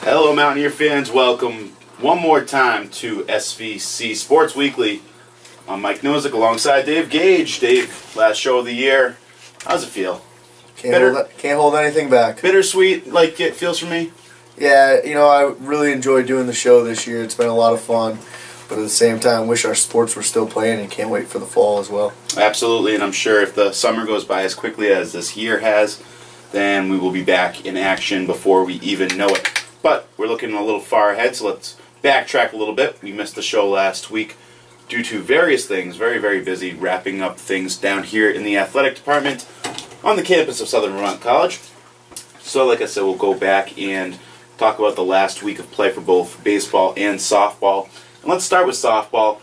Hello Mountaineer fans, welcome one more time to SVC Sports Weekly. I'm Mike Nosek alongside Dave Gage. Dave, last show of the year. How's it feel? Can't hold anything back. Bittersweet like it feels for me? Yeah, I really enjoyed doing the show this year. It's been a lot of fun. But at the same time, wish our sports were still playing and can't wait for the fall as well. Absolutely, and I'm sure if the summer goes by as quickly as this year has, then we will be back in action before we even know it. But we're looking a little far ahead, so let's backtrack a little bit. We missed the show last week due to various things, very busy wrapping up things down here in the athletic department on the campus of Southern Vermont College. So like I said, we'll go back and talk about the last week of play for both baseball and softball. And let's start with softball.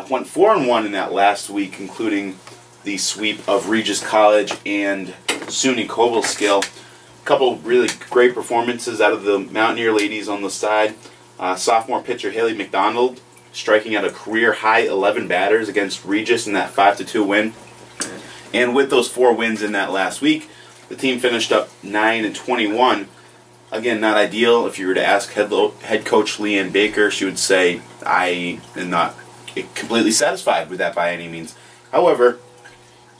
Went 4-1 in that last week, including the sweep of Regis College and SUNY Cobleskill. A couple really great performances out of the Mountaineer ladies on the side. Sophomore pitcher Haley McDonald striking out a career-high 11 batters against Regis in that 5-2 win. And with those 4 wins in that last week, the team finished up 9-21. Again, not ideal. If you were to ask head coach Leanne Baker, she would say, I am not completely satisfied with that by any means. However,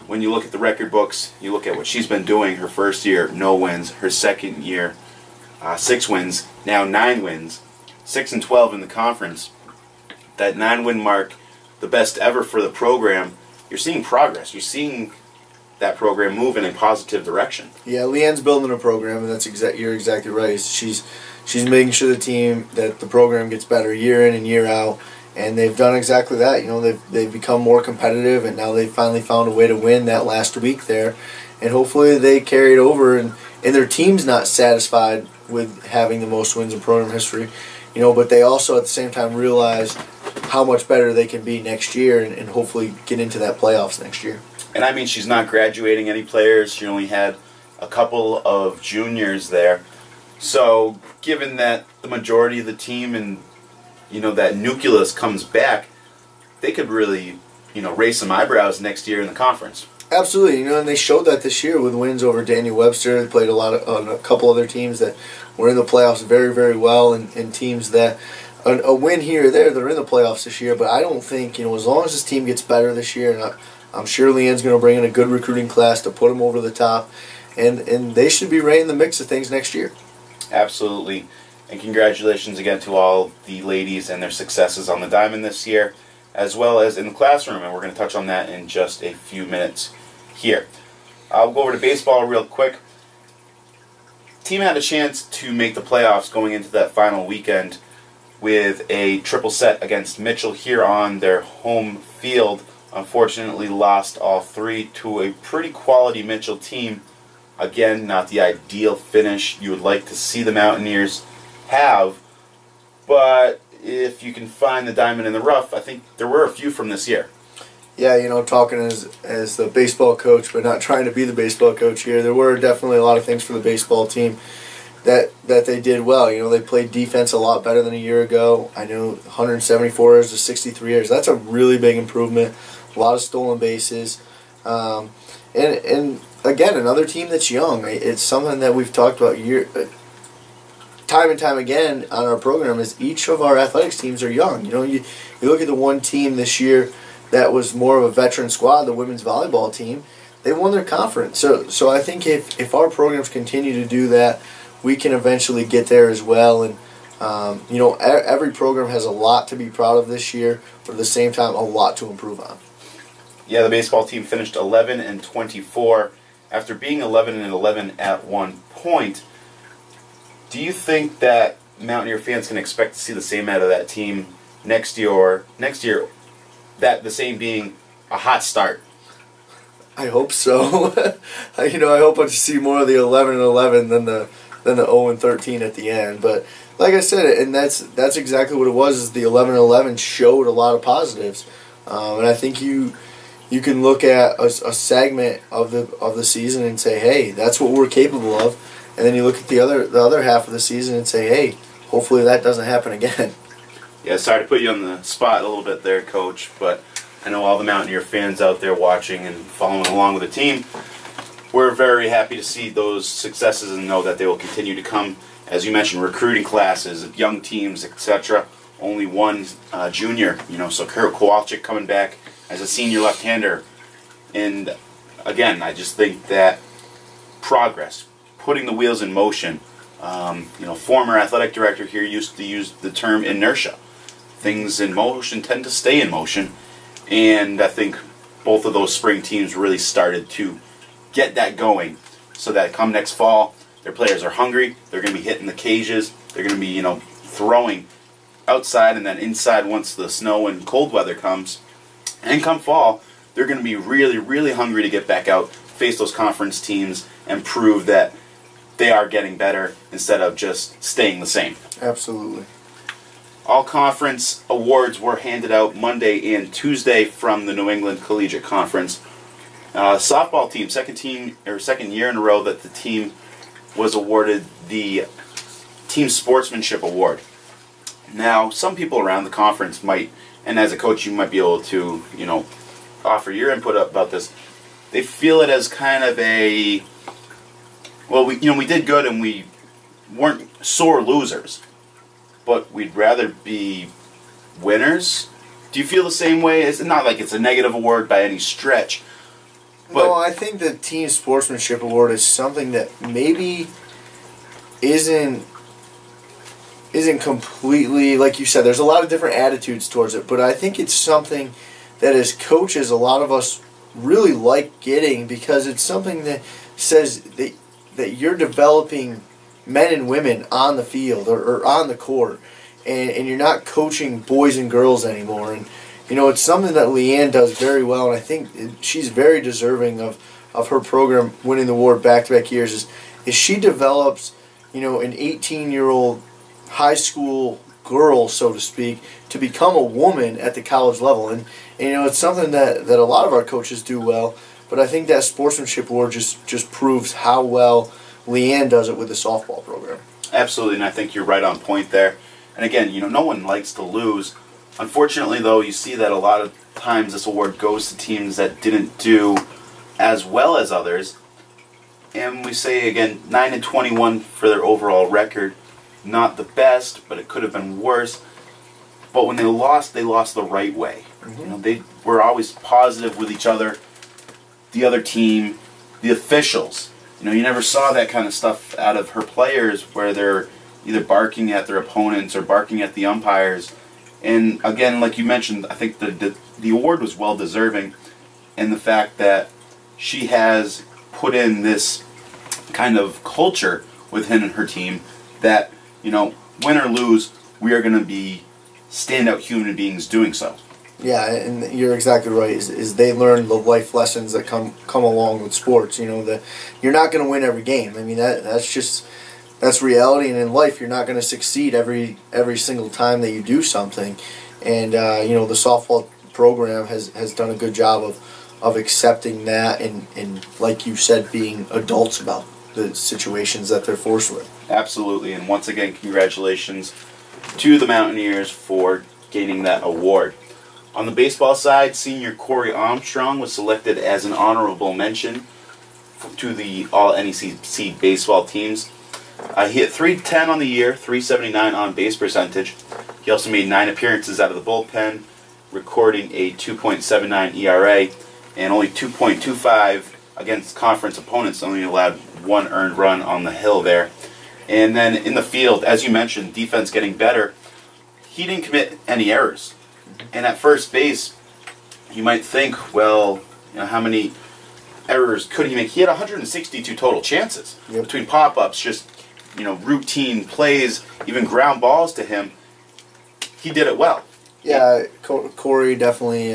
when you look at the record books, you look at what she's been doing. Her first year, no wins. Her second year, 6 wins. Now 9 wins. 6-12 in the conference. That 9-win mark, the best ever for the program. You're seeing progress. You're seeing that program move in a positive direction. Yeah, Leanne's building a program, and you're exactly right. She's making sure the program gets better year in and year out. And they've done exactly that. They've become more competitive, and now they've finally found a way to win that last week there. And hopefully they carry it over, and their team's not satisfied with having the most wins in program history. But they also at the same time realize how much better they can be next year and hopefully get into that playoffs next year. And I mean, she's not graduating any players. She only had a couple of juniors there. So given that the majority of the team and that nucleus comes back, they could really, raise some eyebrows next year in the conference. Absolutely, and they showed that this year with wins over Daniel Webster. They played on a couple other teams that were in the playoffs very well, and teams that a win here or there, they're in the playoffs this year. But I don't think, as long as this team gets better this year, and I'm sure Leanne's going to bring in a good recruiting class to put them over the top, and they should be right in the mix of things next year. Absolutely. And congratulations again to all the ladies and their successes on the diamond this year, as well as in the classroom, and we're going to touch on that in just a few minutes here. I'll go over to baseball real quick. Team had a chance to make the playoffs going into that final weekend with a triple set against Mitchell here on their home field. Unfortunately lost all 3 to a pretty quality Mitchell team. Again, not the ideal finish you would like to see the Mountaineers have, but if you can find the diamond in the rough, I think there were a few from this year. Yeah, talking as the baseball coach, but not trying to be the baseball coach here, there were definitely a lot of things for the baseball team that they did well. They played defense a lot better than a year ago. I know 174 errors to 63 errors. That's a really big improvement. A lot of stolen bases. And again, another team that's young. It's something that we've talked about time and time again on our program is each of our athletics teams are young. You look at the one team this year that was more of a veteran squad, the women's volleyball team. They won their conference. So I think if our programs continue to do that, we can eventually get there as well. And every program has a lot to be proud of this year, but at the same time, a lot to improve on. Yeah, the baseball team finished 11-24 after being 11-11 at one point. Do you think that Mountaineer fans can expect to see the same out of that team next year, or that the same being a hot start? I hope so. I hope to see more of the 11-11 than the 0-13 at the end. But like I said, and that's exactly what it was. Is the 11-11 showed a lot of positives, and I think you can look at a segment of the season and say, hey, that's what we're capable of. And then you look at the other half of the season and say, hey, hopefully that doesn't happen again. Yeah, sorry to put you on the spot a little bit there, Coach, but I know all the Mountaineer fans out there watching and following along with the team, we're very happy to see those successes and know that they will continue to come as you mentioned, recruiting classes, young teams, etc. Only one junior, so Kowalczyk coming back as a senior left-hander. And again, I just think that progress, putting the wheels in motion. Former athletic director here used to use the term inertia. Things in motion tend to stay in motion, and I think both of those spring teams really started to get that going, so that come next fall, their players are hungry. They're going to be hitting the cages. They're going to be, throwing outside and then inside once the snow and cold weather comes. And come fall, they're going to be really, really hungry to get back out, face those conference teams, and prove that they are getting better instead of just staying the same. Absolutely. All conference awards were handed out Monday and Tuesday from the New England Collegiate Conference. Softball team, second year in a row that the team was awarded the Team Sportsmanship Award. Now, some people around the conference might, and as a coach you might be able to, offer your input about this. They feel it as kind of a, well, we did good and we weren't sore losers, but we'd rather be winners. Do you feel the same way? It's not like it's a negative award by any stretch. But no, I think the Team Sportsmanship Award is something that maybe isn't completely, like you said, there's a lot of different attitudes towards it, but I think it's something that as coaches, a lot of us really like getting, because it's something that says that you're developing men and women on the field or on the court, and you're not coaching boys and girls anymore. And it's something that Leanne does very well, and I think she's very deserving of her program winning the award back-to-back years, is she develops an 18-year-old high school girl, so to speak, to become a woman at the college level. And it's something that a lot of our coaches do well, but I think that Sportsmanship Award just proves how well Leanne does it with the softball program. Absolutely, and I think you're right on point there. And again, no one likes to lose. Unfortunately, though, you see that a lot of times this award goes to teams that didn't do as well as others. And we say, again, 9-21 for their overall record. Not the best, but it could have been worse. But when they lost the right way. Mm-hmm. They were always positive with each other, the other team, the officials. You never saw that kind of stuff out of her players where they're either barking at their opponents or barking at the umpires. And again, like you mentioned, I think the award was well deserving, and the fact that she has put in this kind of culture within her team that, win or lose, we are going to be standout human beings doing so. Yeah, and you're exactly right. Is they learn the life lessons that come along with sports. That you're not going to win every game. I mean, that's reality, and in life, you're not going to succeed every single time that you do something. And the softball program has done a good job of accepting that and like you said, being adults about the situations that they're forced with. Absolutely, and once again, congratulations to the Mountaineers for gaining that award. On the baseball side, senior Corey Armstrong was selected as an honorable mention to the all NECC baseball teams. He hit .310 on the year, .379 on base percentage. He also made 9 appearances out of the bullpen, recording a 2.79 ERA and only 2.25 against conference opponents, only allowed 1 earned run on the hill there. And then in the field, as you mentioned, defense getting better, he didn't commit any errors. And at first base, you might think, well, how many errors could he make? He had 162 total chances between pop-ups, just routine plays, even ground balls to him. He did it well. Yeah, Corey definitely,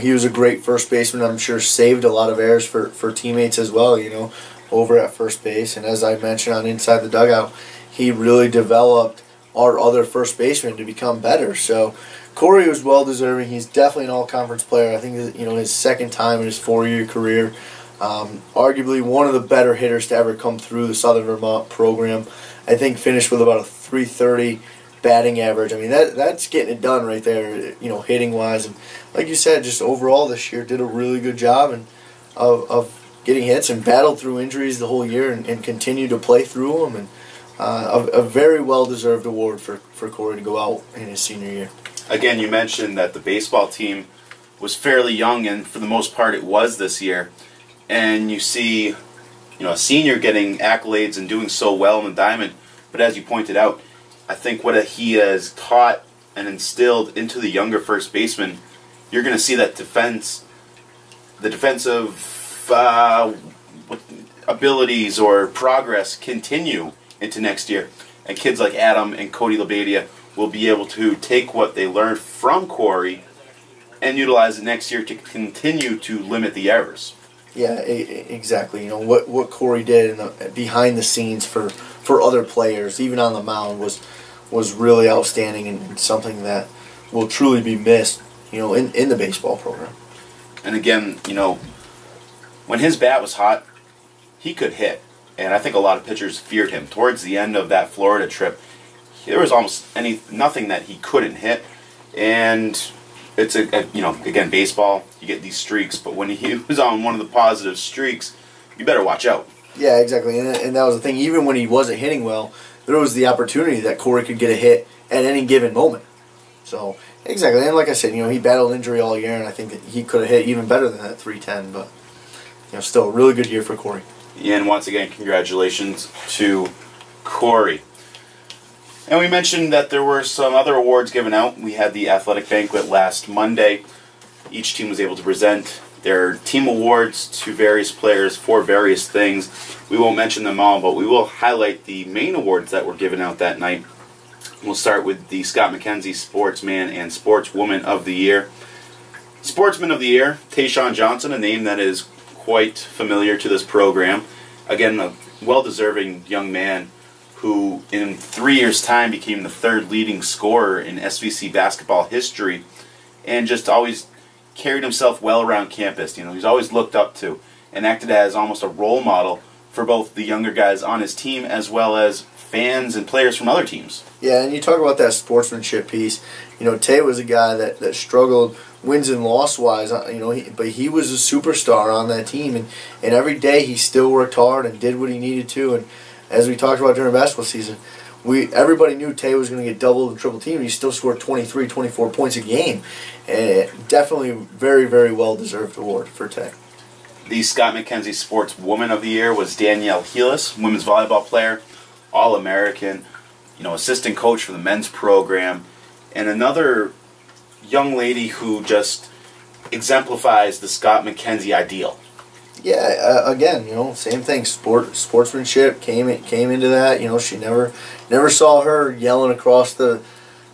he was a great first baseman. I'm sure saved a lot of errors for teammates as well, over at first base. And as I mentioned on Inside the Dugout, he really developed our other first baseman to become better. So Corey was well deserving. He's definitely an all-conference player. I think his second time in his 4-year career. Arguably one of the better hitters to ever come through the Southern Vermont program. I think finished with about a .330 batting average. I mean, that's getting it done right there, hitting wise. And like you said, just overall this year did a really good job of getting hits and battled through injuries the whole year and continued to play through them. And a very well-deserved award for Corey to go out in his senior year. Again, you mentioned that the baseball team was fairly young, and for the most part it was this year. And you see, a senior getting accolades and doing so well in the diamond. But as you pointed out, I think what he has taught and instilled into the younger first baseman, you're going to see that the defensive abilities or progress continue into next year. And kids like Adam and Cody Labadia will be able to take what they learned from Corey and utilize it next year to continue to limit the errors. Yeah, exactly. What Corey did behind the scenes for other players, even on the mound, was really outstanding and something that will truly be missed, in the baseball program. And again, when his bat was hot, he could hit. And I think a lot of pitchers feared him. Towards the end of that Florida trip, there was almost nothing that he couldn't hit. And it's again, baseball, you get these streaks, but when he was on one of the positive streaks, you better watch out. Yeah, exactly. And that was the thing. Even when he wasn't hitting well, there was the opportunity that Corey could get a hit at any given moment. So, exactly. And like I said, he battled injury all year, and I think that he could have hit even better than that 310. But, still a really good year for Corey. And once again, congratulations to Corey. And we mentioned that there were some other awards given out. We had the Athletic Banquet last Monday. Each team was able to present their team awards to various players for various things. We won't mention them all, but we will highlight the main awards that were given out that night. We'll start with the Scott McKenzie Sportsman and Sportswoman of the Year. Sportsman of the Year, Tayshawn Johnson, a name that is quite familiar to this program. Again, a well-deserving young man who in 3 years' time became the third leading scorer in SVC basketball history and just always carried himself well around campus. He's always looked up to and acted as almost a role model for both the younger guys on his team as well as fans and players from other teams. Yeah, and you talk about that sportsmanship piece. Tay was a guy that struggled wins and loss-wise, but he was a superstar on that team, and every day he still worked hard and did what he needed to. And as we talked about during basketball season, everybody knew Tay was going to get double and triple team, and he still scored 23, 24 points a game. And definitely very, very well-deserved award for Tay. The Scott McKenzie Sportswoman of the Year was Danielle Healis, women's volleyball player, All-American, assistant coach for the men's program, and another young lady who just exemplifies the Scott McKenzie ideal. Yeah, again, same thing. Sportsmanship came into that. She never saw her yelling across the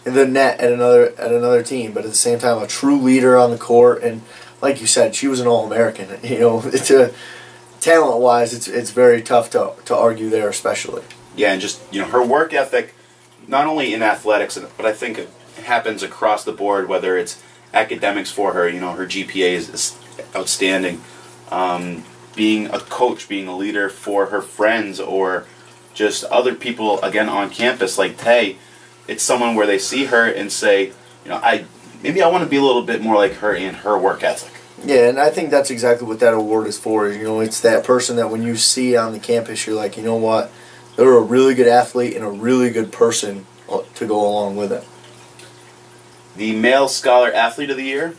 net at another team, but at the same time, a true leader on the court. And like you said, she was an All-American. Talent-wise, it's very tough to argue there, especially. Yeah, and just her work ethic, not only in athletics, but I think it happens across the board. Whether it's academics for her, her GPA is outstanding. Being a coach, being a leader for her friends, or just other people again on campus like Tay, it's someone where they see her and say, maybe I want to be a little bit more like her in her work ethic. Yeah, and I think that's exactly what that award is for. It's that person that when you see on the campus, you're like, what? They're a really good athlete and a really good person to go along with it. The Male Scholar Athlete of the Year,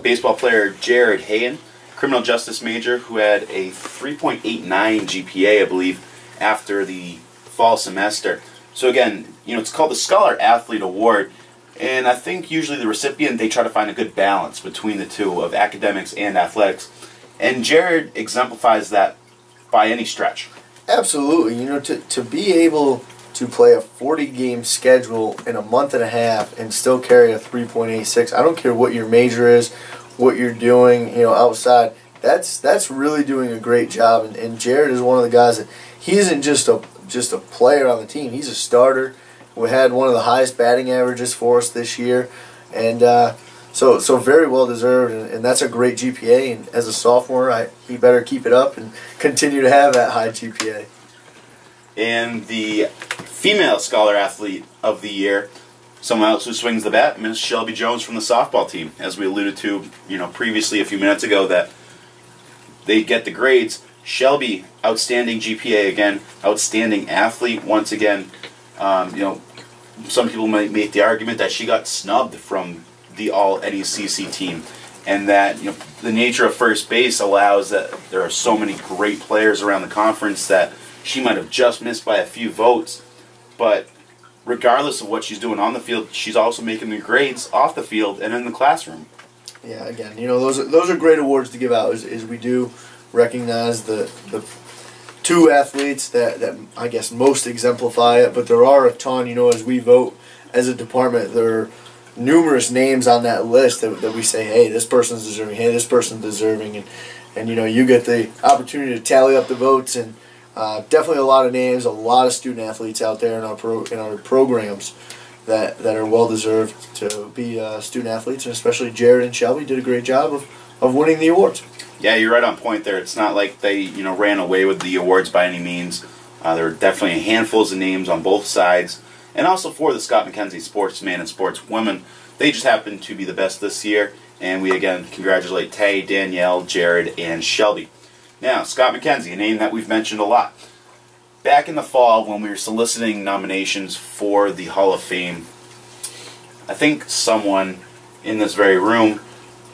baseball player Jared Hayen, criminal justice major who had a 3.89 GPA, I believe, after the fall semester. So again, it's called the Scholar Athlete Award, and I think usually the recipient, they try to find a good balance between the two of academics and athletics. And Jared exemplifies that by any stretch. Absolutely. To be able to play a 40-game schedule in a month and a half and still carry a 3.86, I don't care what your major is, what you're doing, outside. That's really doing a great job. And Jared is one of the guys that he isn't just a player on the team. He's a starter. We had one of the highest batting averages for us this year, and so very well deserved. And that's a great GPA. And as a sophomore, he better keep it up and continue to have that high GPA. And the Female Scholar Athlete of the Year, someone else who swings the bat, Miss Shelby Jones from the softball team. As we alluded to, previously a few minutes ago, that they get the grades, Shelby, outstanding GPA again, outstanding athlete once again. Some people might make the argument that she got snubbed from the all NECC team, and that the nature of first base allows that there are so many great players around the conference that she might have just missed by a few votes. But regardless of what she's doing on the field, she's also making the grades off the field and in the classroom. Yeah, again, those are great awards to give out. Is we do recognize the two athletes that I guess most exemplify it, but there are a ton. As we vote as a department, there are numerous names on that list that we say, hey, this person's deserving, hey, this person's deserving, and you get the opportunity to tally up the votes, and definitely a lot of names, a lot of student athletes out there in our programs that are well deserved to be student athletes, and especially Jared and Shelby did a great job of winning the awards. Yeah, you're right on point there. It's not like they ran away with the awards by any means. There were definitely handfuls of names on both sides. And also for the Scott McKenzie Sportsman and Sportswomen, they just happened to be the best this year. And we again congratulate Tay, Danielle, Jared, and Shelby. Now, Scott McKenzie, a name that we've mentioned a lot. Back in the fall when we were soliciting nominations for the Hall of Fame, I think someone in this very room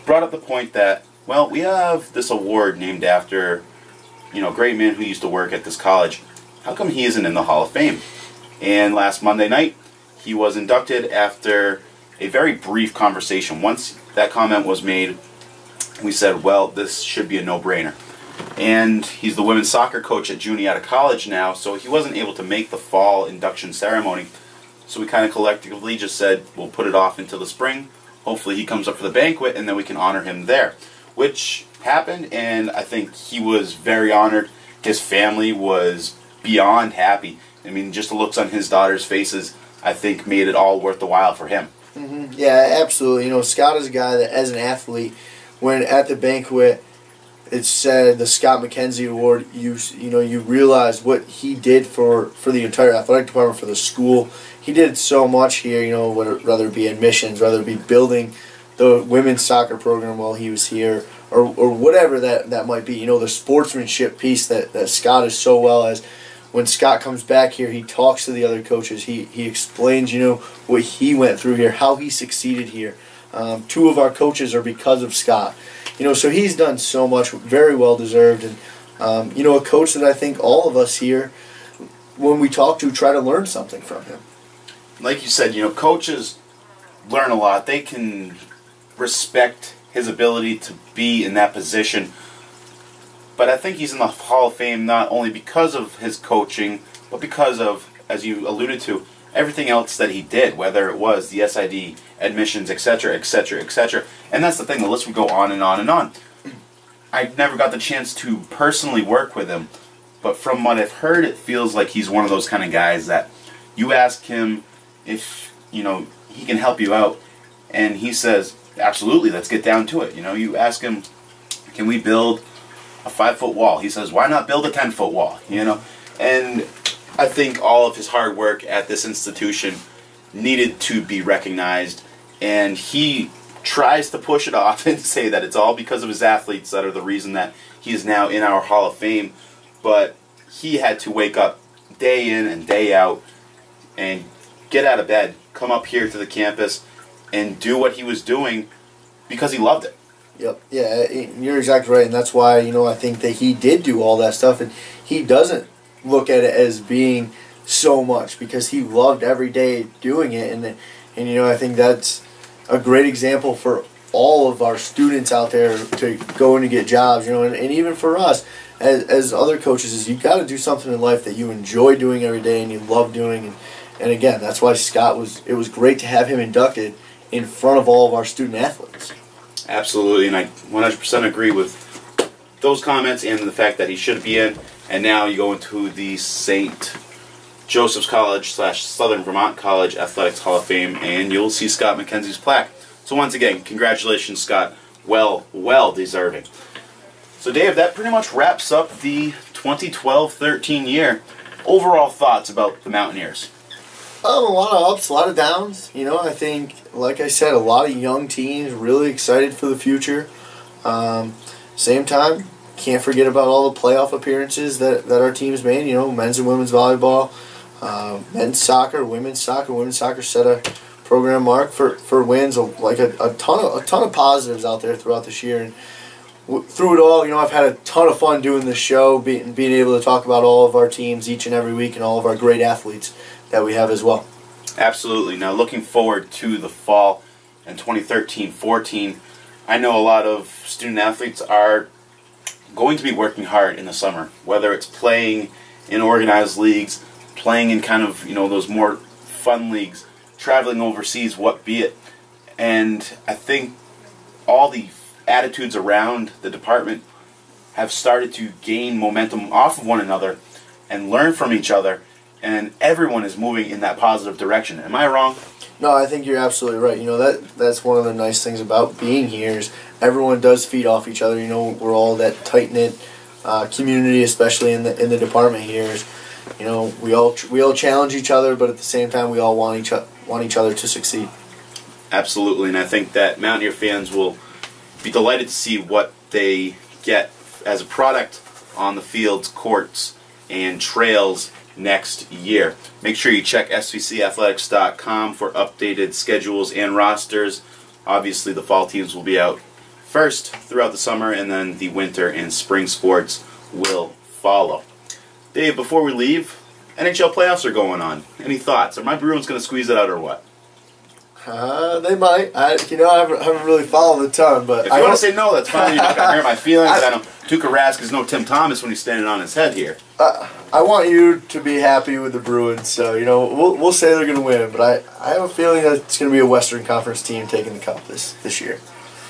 brought up the point that, well, we have this award named after, a great man who used to work at this college. How come he isn't in the Hall of Fame? And last Monday night, he was inducted after a very brief conversation. Once that comment was made, we said, well, this should be a no-brainer. And he's the women's soccer coach at Juniata College now, so he wasn't able to make the fall induction ceremony. So we kind of collectively just said, we'll put it off until the spring. Hopefully he comes up for the banquet, and then we can honor him there. Which happened, and I think he was very honored. His family was beyond happy. I mean, just the looks on his daughter's faces, I think, made it all worth the while for him. Mm-hmm. Yeah, absolutely. Scott is a guy that, as an athlete, when at the banquet it said the Scott McKenzie Award, you realize what he did for the entire athletic department, for the school. He did so much here, whether it be admissions, whether it be building the women's soccer program while he was here, or whatever that might be. The sportsmanship piece that Scott is so well as. When Scott comes back here, he talks to the other coaches. He explains, what he went through here, how he succeeded here. Two of our coaches are because of Scott. So he's done so much, very well deserved, and a coach that I think all of us here, when we talk to, try to learn something from him. Like you said, coaches learn a lot. They can respect his ability to be in that position. But I think he's in the Hall of Fame not only because of his coaching, but because of, as you alluded to, everything else that he did, whether it was the SID, admissions, etc., etc., etc. And that's the thing, the list would go on and on and on. I never got the chance to personally work with him, but from what I've heard, it feels like he's one of those kind of guys that you ask him if, he can help you out, and he says, absolutely, let's get down to it. You ask him, can we build a 5-foot wall? He says, why not build a 10-foot wall? And I think all of his hard work at this institution needed to be recognized, and he tries to push it off and say that it's all because of his athletes that are the reason that he is now in our Hall of Fame. But he had to wake up day in and day out and get out of bed, come up here to the campus, and do what he was doing because he loved it. Yep. Yeah, you're exactly right, and that's why I think that he did do all that stuff, and he doesn't look at it as being so much because he loved every day doing it, and I think that's a great example for all of our students out there to go in and get jobs, and even for us as other coaches, is you got to do something in life that you enjoy doing every day and you love doing, and again, that's why it was great to have him inducted in front of all of our student athletes. Absolutely, and I 100% agree with those comments and the fact that he should be in. And now you go into the St. Joseph's College / Southern Vermont College Athletics Hall of Fame, and you'll see Scott McKenzie's plaque. So once again, congratulations, Scott. Well deserving. So Dave, that pretty much wraps up the 2012-13 year. Overall thoughts about the Mountaineers? A lot of ups, a lot of downs. I think, like I said, a lot of young teams really excited for the future. Same time, can't forget about all the playoff appearances that our teams made. You know, men's and women's volleyball, men's soccer, women's soccer. Women's soccer set a program mark for wins. Like a ton of positives out there throughout this year. And through it all, you know, I've had a ton of fun doing this show, being able to talk about all of our teams each and every week and all of our great athletes that we have as well. Absolutely. Now, looking forward to the fall and 2013-14, I know a lot of student athletes are going to be working hard in the summer, whether it's playing in organized leagues, playing in kind of, you know, those more fun leagues, traveling overseas, what be it. And I think all the attitudes around the department have started to gain momentum off of one another and learn from each other, and everyone is moving in that positive direction. Am I wrong? No, I think you're absolutely right. You know, that's one of the nice things about being here is everyone does feed off each other. You know, we're all that tight-knit community, especially in the department here. Is, you know, we all challenge each other, but at the same time, we all want each other to succeed. Absolutely, and I think that Mountaineer fans will be delighted to see what they get as a product on the fields, courts, and trails next year. Make sure you check svcathletics.com for updated schedules and rosters. Obviously, the fall teams will be out first throughout the summer, and then the winter and spring sports will follow. Dave, before we leave, NHL playoffs are going on. Any thoughts? Are my Bruins going to squeeze it out or what? They might. I haven't really followed a ton, but if you want to say no, that's fine. You're not going to hurt my feelings. I know Tuukka Rask is no Tim Thomas when he's standing on his head here. I want you to be happy with the Bruins, so you know we'll say they're going to win, but I have a feeling that it's going to be a Western Conference team taking the cup this year.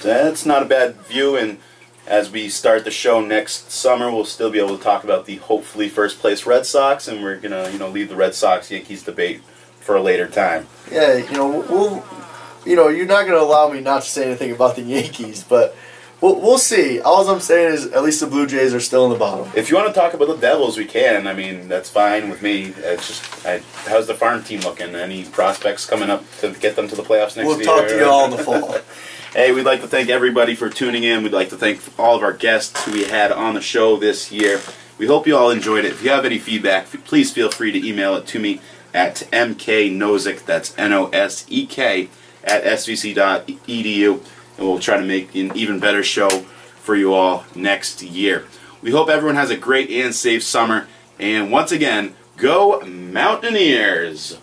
That's not a bad view, and as we start the show next summer, we'll still be able to talk about the hopefully first place Red Sox, and we're going to leave the Red Sox-Yankees debate for a later time. Yeah, you're not going to allow me not to say anything about the Yankees, but we'll see. All I'm saying is at least the Blue Jays are still in the bottom. If you want to talk about the Devils, we can. I mean, that's fine with me. It's just, how's the farm team looking? Any prospects coming up to get them to the playoffs next year? We'll talk to you all in the fall. Hey, we'd like to thank everybody for tuning in. We'd like to thank all of our guests who we had on the show this year. We hope you all enjoyed it. If you have any feedback, please feel free to email it to me at mknosek, that's Nosek, at svc.edu, and we'll try to make an even better show for you all next year. We hope everyone has a great and safe summer, and once again, go Mountaineers!